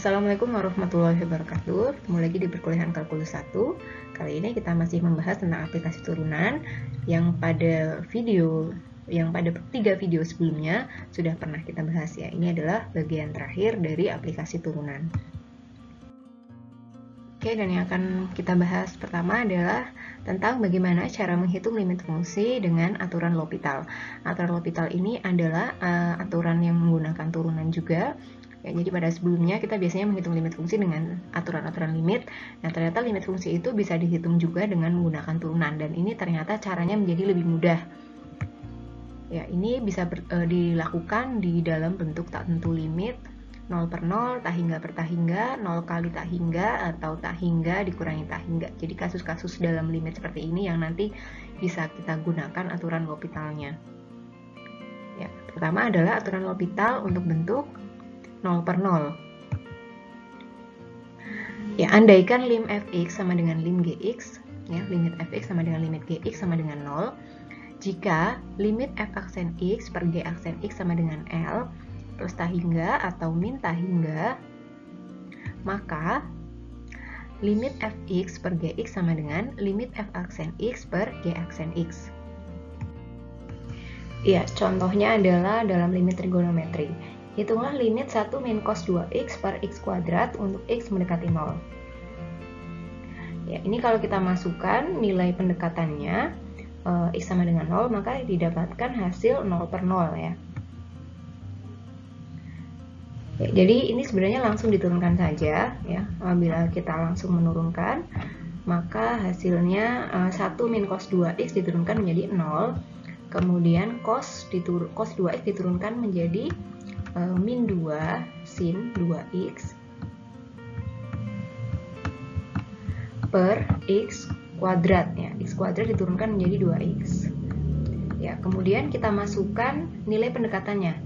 Assalamualaikum warahmatullahi wabarakatuh. Ketemu lagi di perkuliahan kalkulus 1. Kali ini kita masih membahas tentang aplikasi turunan yang pada 3 video sebelumnya sudah pernah kita bahas ya. Ini adalah bagian terakhir dari aplikasi turunan. Oke, dan yang akan kita bahas pertama adalah tentang bagaimana cara menghitung limit fungsi dengan aturan L'Hopital. Aturan L'Hopital ini adalah aturan yang menggunakan turunan juga. Ya, jadi pada sebelumnya kita biasanya menghitung limit fungsi dengan aturan-aturan limit. Nah, ternyata limit fungsi itu bisa dihitung juga dengan menggunakan turunan. Dan ini ternyata caranya menjadi lebih mudah. Ya, ini bisa dilakukan di dalam bentuk tak tentu limit, 0 per 0, tak hingga per tak hingga, 0 kali tak hingga, atau tak hingga dikurangi tak hingga. Jadi kasus-kasus dalam limit seperti ini yang nanti bisa kita gunakan aturan L'Hopitalnya. Ya, pertama adalah aturan L'Hopital untuk bentuk 0 per 0. Ya, andaikan lim fx sama dengan lim gx, ya, limit fx sama dengan limit gx sama dengan 0, jika limit f aksen x per g aksen x sama dengan L plus tak hingga atau min tak hingga, maka limit fx per gx sama dengan limit f aksen x per g aksen x. Ya, contohnya adalah dalam limit trigonometri. Hitunglah limit 1 min cos 2x per x kuadrat untuk x mendekati 0. Ya, ini kalau kita masukkan nilai pendekatannya x sama dengan 0, maka didapatkan hasil 0 per 0 ya. Ya, jadi ini sebenarnya langsung diturunkan saja ya. Apabila kita langsung menurunkan, maka hasilnya 1 min cos 2x diturunkan menjadi 0. Kemudian cos 2x diturunkan menjadi min 2 sin 2x per x kuadrat ya. X kuadrat diturunkan menjadi 2x. Ya, kemudian kita masukkan nilai pendekatannya.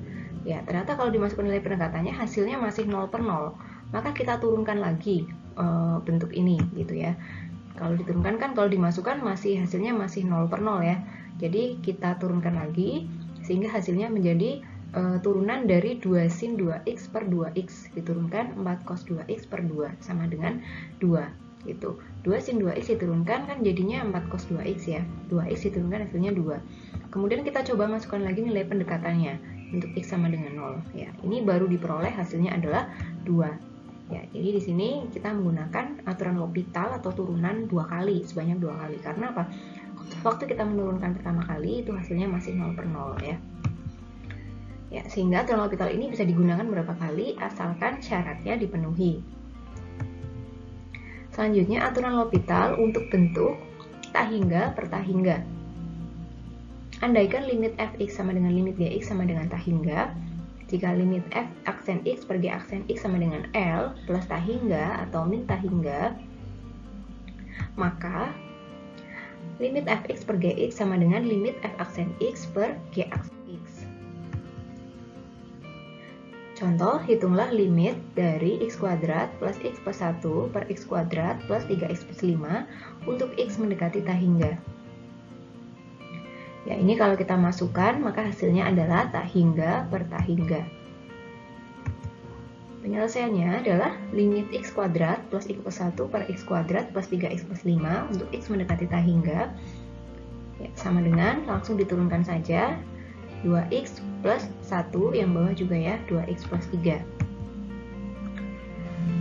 Ya, ternyata kalau dimasukkan nilai pendekatannya hasilnya masih 0 per 0. Maka kita turunkan lagi bentuk ini gitu ya. Kalau diturunkan kan kalau dimasukkan masih hasilnya masih 0 per 0 ya. Jadi kita turunkan lagi sehingga hasilnya menjadi turunan dari 2 sin 2x per 2x diturunkan 4 cos 2x per 2 sama dengan 2 gitu. 2 sin 2x diturunkan kan jadinya 4 cos 2x ya. 2x diturunkan hasilnya 2. Kemudian kita coba masukkan lagi nilai pendekatannya untuk x sama dengan 0 ya. Ini baru diperoleh hasilnya adalah 2. Ya, jadi di sini kita menggunakan aturan L'Hopital atau turunan 2 kali, sebanyak 2 kali. Karena apa? Waktu kita menurunkan pertama kali itu hasilnya masih 0 per 0 ya. Ya, sehingga aturan L'Hopital ini bisa digunakan berapa kali asalkan syaratnya dipenuhi. Selanjutnya aturan L'Hopital untuk bentuk tak hingga per tak hingga. Andaikan limit fx sama dengan limit gx sama dengan tak hingga, jika limit f aksen x per g aksen x sama dengan L plus tak hingga atau min tak hingga, maka limit fx per gx sama dengan limit f aksen x per g aksen x. Contoh, hitunglah limit dari x kuadrat plus x plus 1 per x kuadrat plus 3x plus 5 untuk x mendekati tak hingga. Ya, ini kalau kita masukkan, maka hasilnya adalah tak hingga per tak hingga. Penyelesaiannya adalah limit x kuadrat plus x plus 1 per x kuadrat plus 3x plus 5 untuk x mendekati tak hingga. Ya, sama dengan, langsung diturunkan saja. 2x plus 1 yang bawah juga ya, 2x plus 3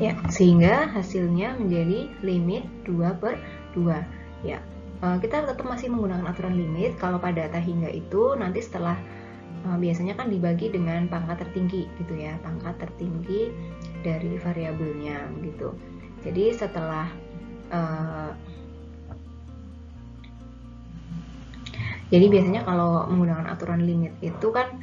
ya, sehingga hasilnya menjadi limit 2 per 2 ya. Kita tetap masih menggunakan aturan limit. Kalau pada tak hingga itu nanti setelah biasanya kan dibagi dengan pangkat tertinggi gitu ya, pangkat tertinggi dari variabelnya gitu. Jadi setelah jadi biasanya kalau menggunakan aturan limit itu kan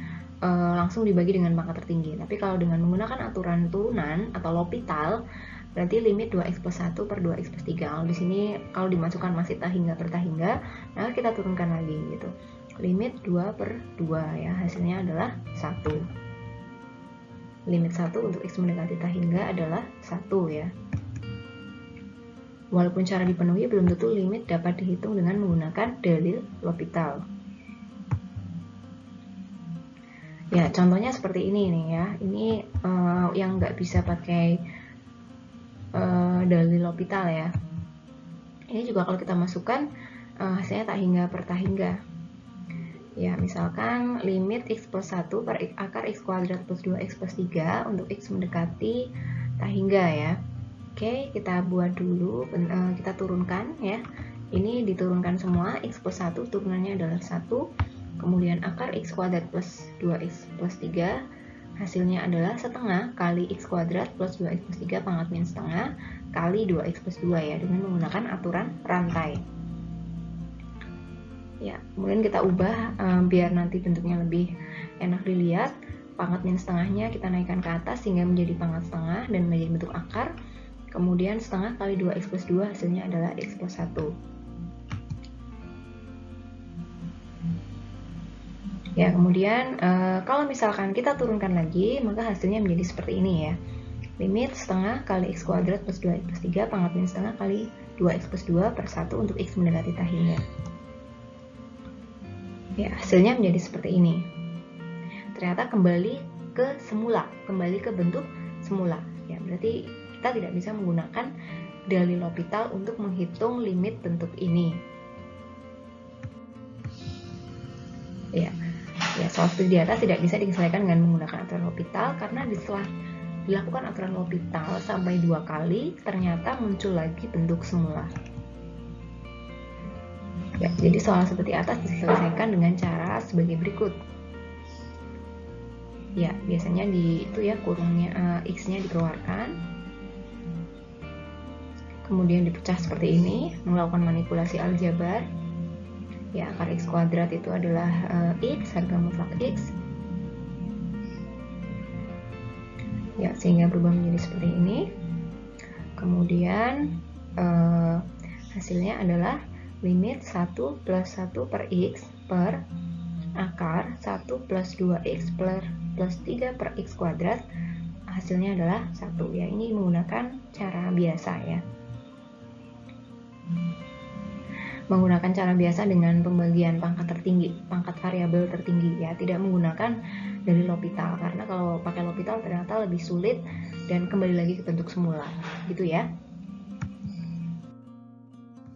langsung dibagi dengan pangkat tertinggi. Tapi kalau dengan menggunakan aturan turunan atau L'Hopital, berarti limit 2x plus 1 per 2x plus 3. Kalau di sini kalau dimasukkan masih tak hingga per tak hingga, maka kita turunkan lagi gitu. Limit 2 per 2 ya, hasilnya adalah 1. Limit 1 untuk x mendekati tak hingga adalah 1 ya. Walaupun cara dipenuhi, belum tentu limit dapat dihitung dengan menggunakan dalil L'Hopital. Ya, contohnya seperti ini nih ya. Ini yang nggak bisa pakai dalil L'Hopital ya. Ini juga kalau kita masukkan hasilnya tak hingga per tak hingga. Ya, misalkan limit x plus 1 per akar x kuadrat plus 2x plus 3 untuk x mendekati tak hingga ya. Oke, kita buat dulu, kita turunkan ya. Ini diturunkan semua, x plus 1 turunannya adalah 1, kemudian akar x kuadrat plus 2x plus 3, hasilnya adalah setengah kali x kuadrat plus 2x plus 3 pangkat min setengah kali 2x plus 2 ya, dengan menggunakan aturan rantai. Ya, kemudian kita ubah biar nanti bentuknya lebih enak dilihat. Pangkat min setengahnya kita naikkan ke atas sehingga menjadi pangkat setengah dan menjadi bentuk akar. Kemudian setengah kali 2x plus 2 hasilnya adalah x plus 1. Ya, kemudian kalau misalkan kita turunkan lagi, maka hasilnya menjadi seperti ini ya. Limit setengah kali x kuadrat plus 2x plus 3 pangkat min setengah kali 2x plus 2 per 1 untuk x mendekati tak hingga. Ya, hasilnya menjadi seperti ini. Ternyata kembali ke semula, kembali ke bentuk semula. Ya, berarti kita tidak bisa menggunakan dalil L'Hopital untuk menghitung limit bentuk ini. Ya, soal seperti di atas tidak bisa diselesaikan dengan menggunakan aturan L'Hopital karena setelah dilakukan aturan L'Hopital sampai 2 kali, ternyata muncul lagi bentuk semula. Ya, jadi soal seperti atas diselesaikan dengan cara sebagai berikut. Ya, biasanya itu ya kurungnya x-nya dikeluarkan. Kemudian dipecah seperti ini, melakukan manipulasi aljabar. Ya, akar x kuadrat itu adalah x, harga mutlak x. Ya, sehingga berubah menjadi seperti ini. Kemudian hasilnya adalah limit 1 plus 1 per x per akar 1 plus 2x plus 3 per x kuadrat, hasilnya adalah 1 ya. Ini menggunakan cara biasa ya, menggunakan cara biasa dengan pembagian pangkat tertinggi, pangkat variabel tertinggi ya, tidak menggunakan dari L'Hopital karena kalau pakai L'Hopital ternyata lebih sulit dan kembali lagi ke bentuk semula gitu ya.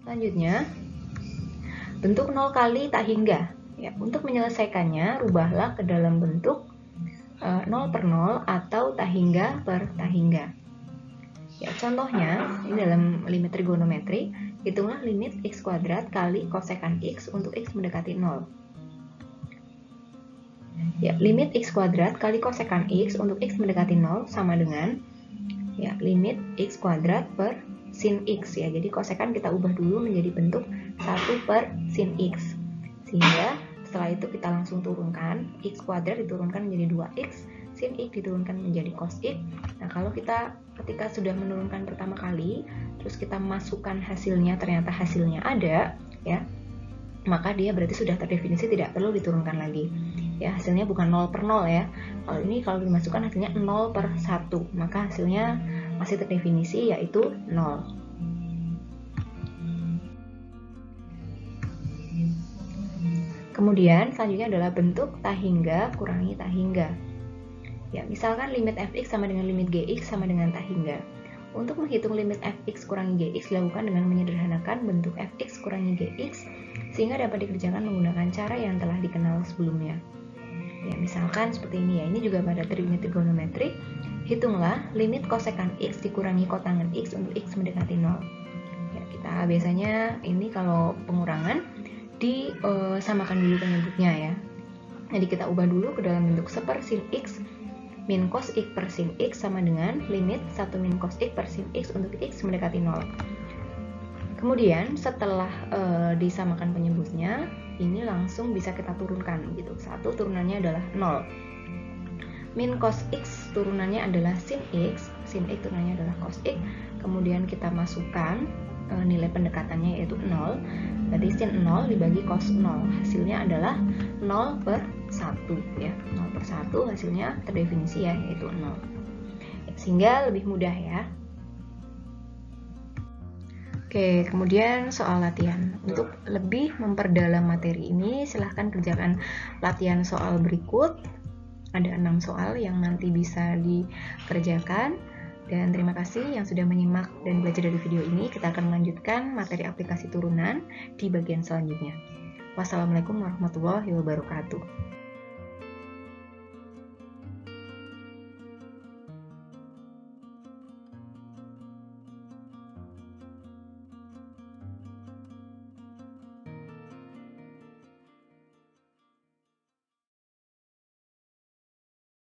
Selanjutnya bentuk 0 kali tak hingga ya. Untuk menyelesaikannya rubahlah ke dalam bentuk 0 per 0 atau tak hingga per tak hingga ya. Contohnya ini dalam limit trigonometri, hitunglah limit x kuadrat kali kosekan x untuk x mendekati 0 ya. Limit x kuadrat kali kosekan x untuk x mendekati 0 sama dengan ya limit x kuadrat per sin x ya. Jadi kosekan kita ubah dulu menjadi bentuk 1 per sin x, sehingga setelah itu kita langsung turunkan, x kuadrat diturunkan menjadi 2x, sin x diturunkan menjadi cos x. Nah, kalau kita ketika sudah menurunkan pertama kali, terus kita masukkan hasilnya, ternyata hasilnya ada ya, maka dia berarti sudah terdefinisi, tidak perlu diturunkan lagi ya. Hasilnya bukan 0 per 0 ya. Kalau ini kalau dimasukkan hasilnya 0 per 1, maka hasilnya masih terdefinisi yaitu 0. Kemudian selanjutnya adalah bentuk tak hingga kurangi tak hingga. Ya, misalkan limit fx sama dengan limit gx sama dengan tak hingga. Untuk menghitung limit fx kurangi gx dilakukan dengan menyederhanakan bentuk fx kurangi gx sehingga dapat dikerjakan menggunakan cara yang telah dikenal sebelumnya. Ya, misalkan seperti ini ya. Ini juga pada limit trigonometri. Hitunglah limit kosekan x dikurangi kotangen x untuk x mendekati 0. Ya, kita biasanya ini kalau pengurangan disamakan dulu penyebutnya ya. Jadi kita ubah dulu ke dalam bentuk 1 per sin x min cos x per sin x sama dengan limit 1 min cos x per sin x untuk x mendekati 0. Kemudian setelah disamakan penyebutnya, ini langsung bisa kita turunkan gitu. 1 turunannya adalah 0. Min cos x turunannya adalah sin x turunannya adalah cos x. Kemudian kita masukkan nilai pendekatannya yaitu 0. Berarti sin 0 dibagi cos 0. Hasilnya adalah 0 per 1 ya. 0 per 1 hasilnya terdefinisi ya, yaitu 0. Sehingga lebih mudah ya. Oke, kemudian soal latihan. Untuk lebih memperdalam materi ini, silahkan kerjakan latihan soal berikut. Ada 6 soal yang nanti bisa dikerjakan. Dan terima kasih yang sudah menyimak dan belajar dari video ini. Kita akan melanjutkan materi aplikasi turunan di bagian selanjutnya. Wassalamualaikum warahmatullahi wabarakatuh.